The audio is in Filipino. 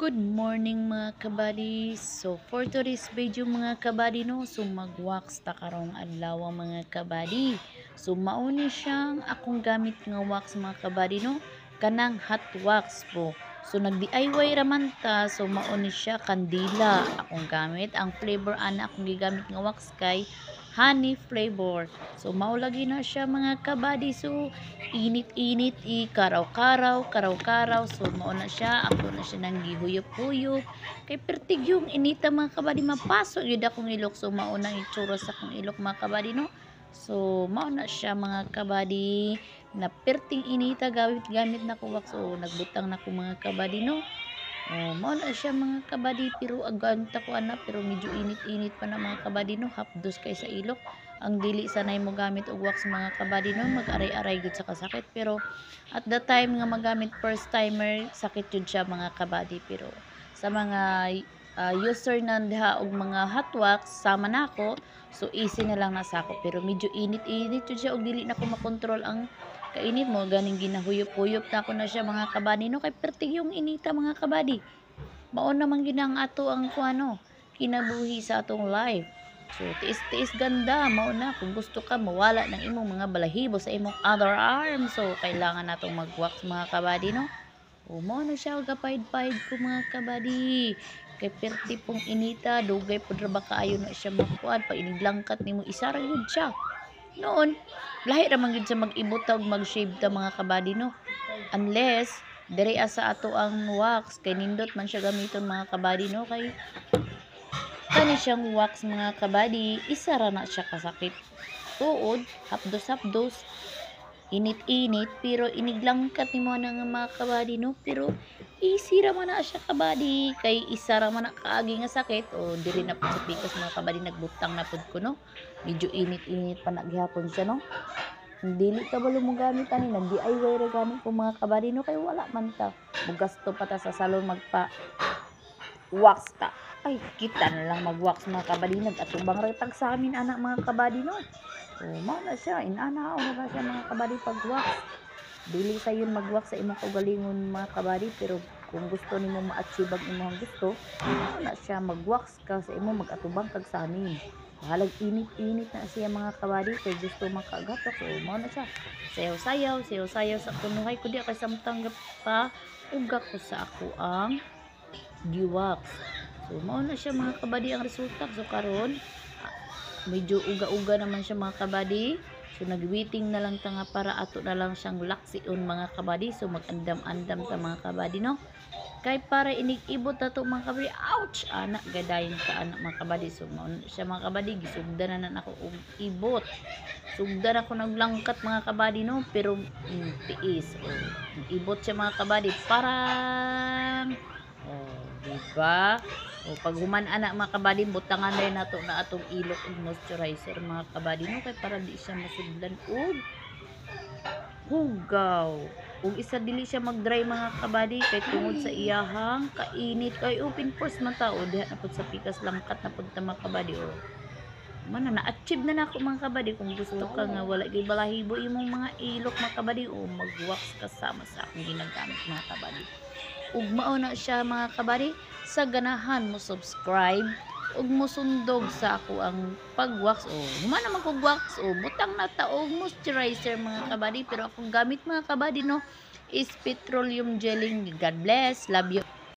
Good morning mga kabady. So for today's video mga kabady no, so mag-wax ta karong adlaw mga kabady. So mauni siyang akong gamit nga wax mga kabady no, kanang hot wax po. So nag-DIY raman ta, so mauni siya kandila akong gamit. Ang flavor ana akong gigamit nga wax kay honey flavor. So maulagi na siya mga kabady. So init-init karaw-karaw, karaw-karaw. So mao na siya, ako na siya nang gihuyop-huyop. Kay pertig yung inita mga kabady, mapasok yun akong ilok. So mao na itsura sa akong ilok mga kabady no. So mao na siya mga kabady, na perting inita gamit na ko wax. So nagbutang na ko mga kabady no. Oh, mao na siya mga kabady, pero aganta ko ana, pero medyo init-init pa na mga kabady no, hapdos kay sa ilok. Ang dili sanay mo gamit og wax mga kabady no, mag-aray-aray gud sa kasakit, pero at the time nga magamit first timer, sakit jud siya mga kabady. Pero sa mga user na diha og mga hot wax sama nako, so easy na lang na sa ako, pero medyo init-init jud siya og dili na ko makontrol ang kainit mo, ganing ginahuyop-huyop na ako na siya mga kabady no, kay pertig yung inita mga kabady. Mao naman ginang ato ang kuano, kinabuhi sa atong life. So tiis-tiis ganda, mao na kung gusto ka mawala ng imong mga balahibo sa imong other arm, so kailangan natong mag-wax mga kabady no. O mao na siya, gapahid-pahid ko mga kabady. Kay perti pong inita, dugay pud ra ba kaayo na siya makuan, pag iniglangkat nimo isa ra gyud siya. Noon, lahi ra man gyud sa mag-ibot og mag-shave ta mga kabady no. Unless diri asa ato ang wax, kay nindot man siya gamiton mga kabady no, kay kani siyang wax mga kabady, isa ra na siya kasakit. Tuod, hapdos-hapdos, init-init, pero iniglangkat ni mo na nga mga kabady no, pero easy ra man na siya kabady, kay isa ra man na kaagi nga sakit. O diri na po sa pikas mga kabady, nagbutang na pud ko no, medyo init-init pa na gihapon siya no. Dili ka balo mo gamit ani, nag-DIY ra gamit ko mga kabady no, kay wala man ta mugasto pa ta sa salon magpa wax ta. Ay kita na lang mag-wax mga kabady, nag-atubang ra tag sa amin anak mga kabady no. So mao na siya, inana na siya mga kabady pag-wax. Dili sayon mag-wax sa imong kaugalingon mga kabady, pero kung gusto nimo ma-achieve ang imong gusto, mao na siya, mag-wax ka sa imo, mag-atubang kag sa amin. Halag init-init na siya mga kabady, kay gusto makagatok. So mao na siya, sayaw-sayaw sa kunuhay ko di kay samtang pa uga ko sa ako ang giwax. So mao na siya mga kabady ang resulta. So karon medyo uga-uga naman siya mga kabady. So nagwaiting na lang ta nga para ato na lang siyang laksiun mga kabady. So magandam-andam ta mga kabady no, kay para inig-ibot na to mga kabady. Ouch, anak gadayon ka anak mga kabady. So mao siya mga kabady, gisugdan na ako og ibot, sugdan ako naglangkat mga kabady no, pero tiis. Ibot siya mga kabady, parang diba? O pag human anak mga kabady, butangan na nato na atong ilok og moisturizer mga kabady no, kay para di siya masudlan og hugaw. Ug isa dili siya mag-dry mga kabady, kay tungod sa iyahang kainit, kay open force man ta o diha na pud sa pikas langkat na pud ta mga kabady. O man na-achieve na nako mga kabady. Kung gusto ka nga wala gyud balahibo imong mga ilok mga kabady, o mag-wax kasama sa akong ginagamit mga kabady. Ug mao na siya mga kabady, sa ganahan mo subscribe ug mo sundog sa ako ang pag-wax. O human naman kog wax, o butang na ta og moisturizer mga kabady, pero akong gamit mga kabady no is petroleum gelling. God bless, love you.